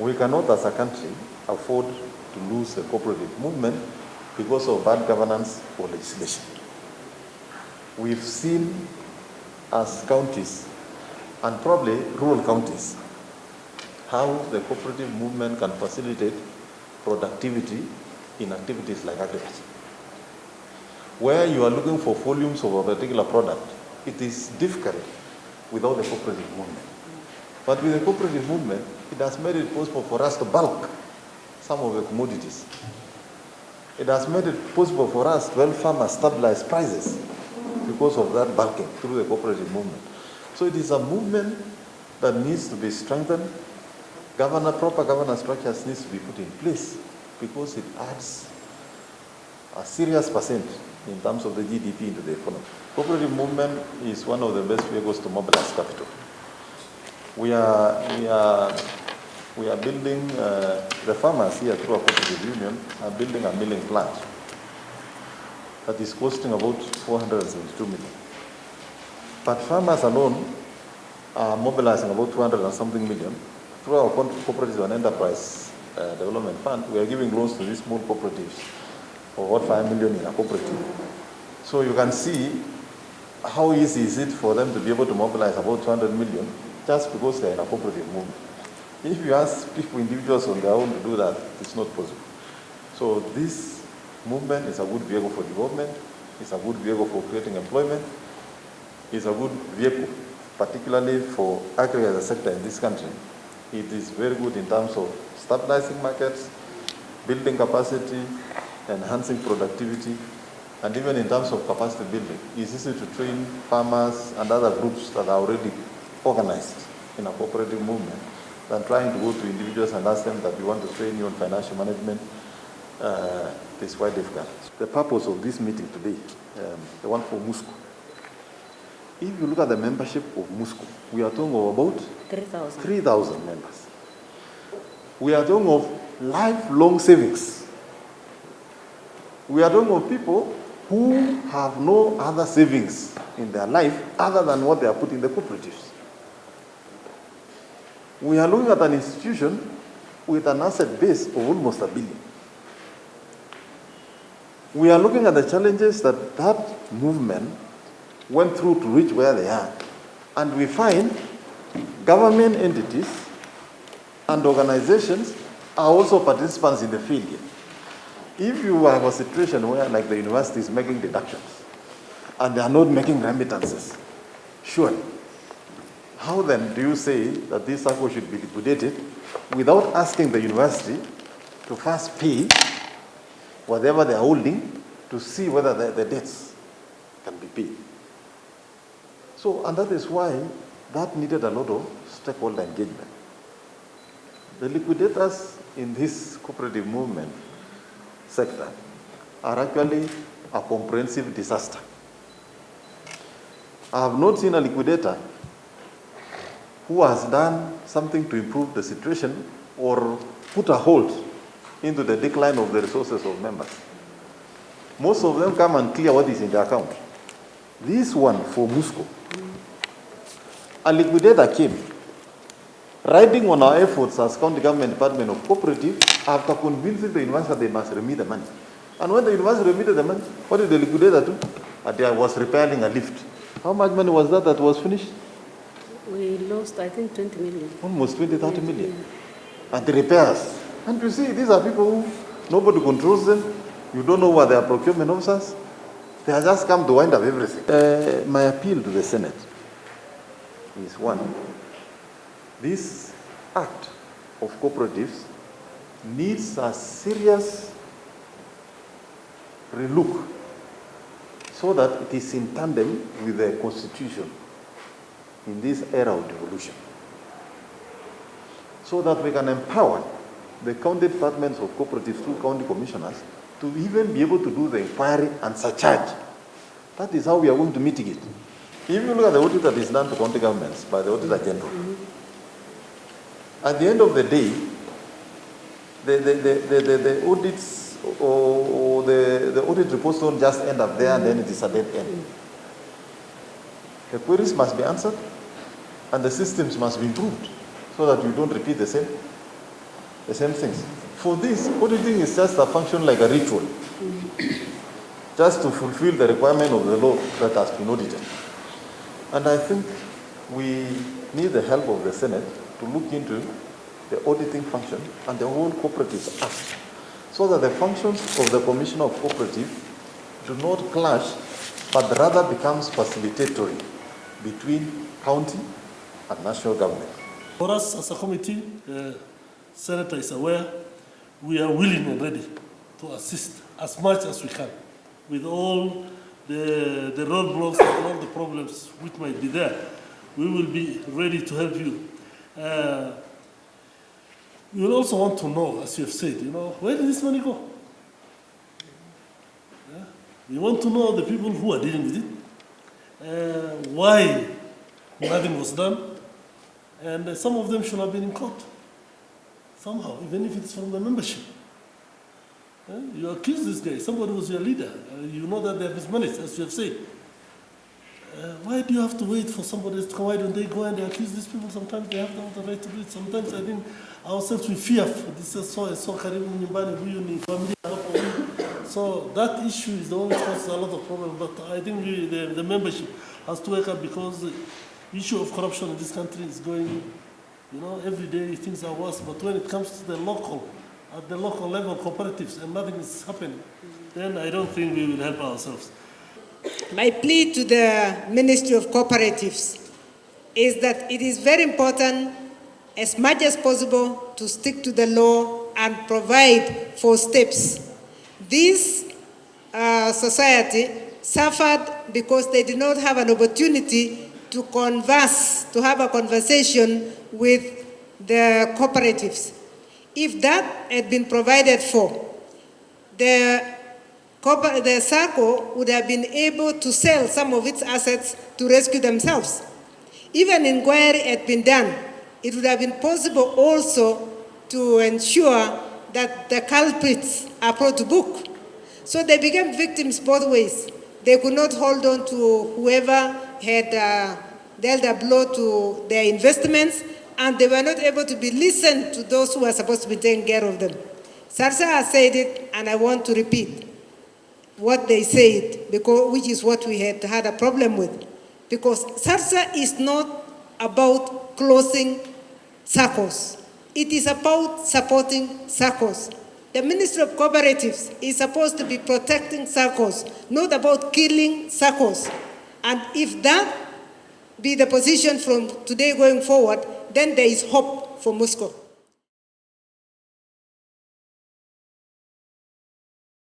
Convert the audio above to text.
We cannot, as a country, afford to lose the cooperative movement because of bad governance or legislation. We've seen as counties, and probably rural counties, how the cooperative movement can facilitate productivity in activities like agriculture. Where you are looking for volumes of a particular product, it is difficult without the cooperative movement. But with the cooperative movement, it has made it possible for us to bulk some of the commodities. It has made it possible for us to help farmers stabilize prices because of that bulking through the cooperative movement. So it is a movement that needs to be strengthened. Proper governance structures needs to be put in place because it adds a serious percent in terms of the GDP into the economy. Cooperative movement is one of the best vehicles to mobilize capital. We are building, the farmers here through a cooperative union are building a milling plant that is costing about 472 million. But farmers alone are mobilizing about 200 and something million. Through our cooperative and enterprise development fund, we are giving loans to these small cooperatives for about 5 million in a cooperative. So you can see how easy is it for them to be able to mobilize about 200 million just because they are in a cooperative movement. If you ask people, individuals on their own to do that, it's not possible. So this movement is a good vehicle for development, it's a good vehicle for creating employment, it's a good vehicle, particularly for agriculture sector in this country. It is very good in terms of stabilizing markets, building capacity, enhancing productivity, and even in terms of capacity building. It's easy to train farmers and other groups that are already organized in a cooperative movement than trying to go to individuals and ask them that we want to train you on financial management. It's quite difficult. The purpose of this meeting today, the one for MUSCO, if you look at the membership of MUSCO, we are talking of about 3,000 members. We are talking of lifelong savings. We are talking of people who have no other savings in their life other than what they are put in the cooperatives. We are looking at an institution with an asset base of almost $1 billion. We are looking at the challenges that that movement went through to reach where they are. And we find government entities and organizations are also participants in the field here. If you have a situation where, like, the university is making deductions and they are not making remittances, sure, how then do you say that this circle should be liquidated without asking the university to first pay whatever they are holding to see whether the debts can be paid? So, and that is why that needed a lot of stakeholder engagement. The liquidators in this cooperative movement sector are actually a comprehensive disaster. I have not seen a liquidator who has done something to improve the situation or put a halt into the decline of the resources of members. Most of them come and clear what is in their account. This one for MUSCO, a liquidator came, riding on our efforts as County Government Department of Cooperative after convincing the university they must remit the money. And when the university remitted the money, what did the liquidator do? There was repairing a lift. How much money was that was finished? We lost, I think, 20 million. Almost 20, 30 million. And the repairs. And you see, these are people who nobody controls them. You don't know what they are procurement officers. They have just come to wind up everything. My appeal to the Senate is one. This act of cooperatives needs a serious relook so that it is in tandem with the Constitution in this era of devolution, so that we can empower the county departments of cooperatives through county commissioners to even be able to do the inquiry and surcharge. That is how we are going to mitigate. If you look at the audit that is done to county governments by the Auditor General, at the end of the day, the audits or the audit reports don't just end up there and then it is a dead end. The queries must be answered and the systems must be improved so that you don't repeat the same. the same things. For this, auditing is just a function like a ritual, just to fulfill the requirement of the law that has been audited. And I think we need the help of the Senate to look into the auditing function and the whole Cooperatives Act, so that the functions of the Commissioner of Cooperative do not clash, but rather becomes facilitatory between county and national government. For us as a committee, the Senator is aware, we are willing and ready to assist as much as we can with all the roadblocks and all the problems which might be there. We will be ready to help you. We will also want to know, as you have said, where did this money go? Yeah? We want to know the people who are dealing with it, why nothing was done, and some of them should have been in court somehow, even if it's from the membership. You accuse this guy, somebody was your leader, you know that they have mismanaged, as you have said. Why do you have to wait for somebody else to come? Why don't they go and they accuse these people? Sometimes they have the right to do it. Sometimes I think ourselves we fear for this so karibu nyumbani huyu ni familia hapo huyu. So that issue is the one which causes a lot of problems. But I think the membership has to wake up, because the issue of corruption in this country is going, every day things are worse. But when it comes to at the local level, cooperatives, and nothing is happening, then I don't think we will help ourselves. My plea to the Ministry of Cooperatives is that it is very important, as much as possible, to stick to the law and provide for steps. This society suffered because they did not have an opportunity to have a conversation with the cooperatives. If that had been provided for, the SACCO would have been able to sell some of its assets to rescue themselves. Even inquiry had been done, it would have been possible also to ensure that the culprits are brought to book. So they became victims both ways. They could not hold on to whoever had dealt a blow to their investments, and they were not able to be listened to those who were supposed to be taking care of them. SARSA has said it, and I want to repeat what they said, which is what we had a problem with. Because SARSA is not about closing SACCOs. It is about supporting SACCOs. The Ministry of Cooperatives is supposed to be protecting SACCOs, not about killing SACCOs. And if that be the position from today going forward, then there is hope for Moscow.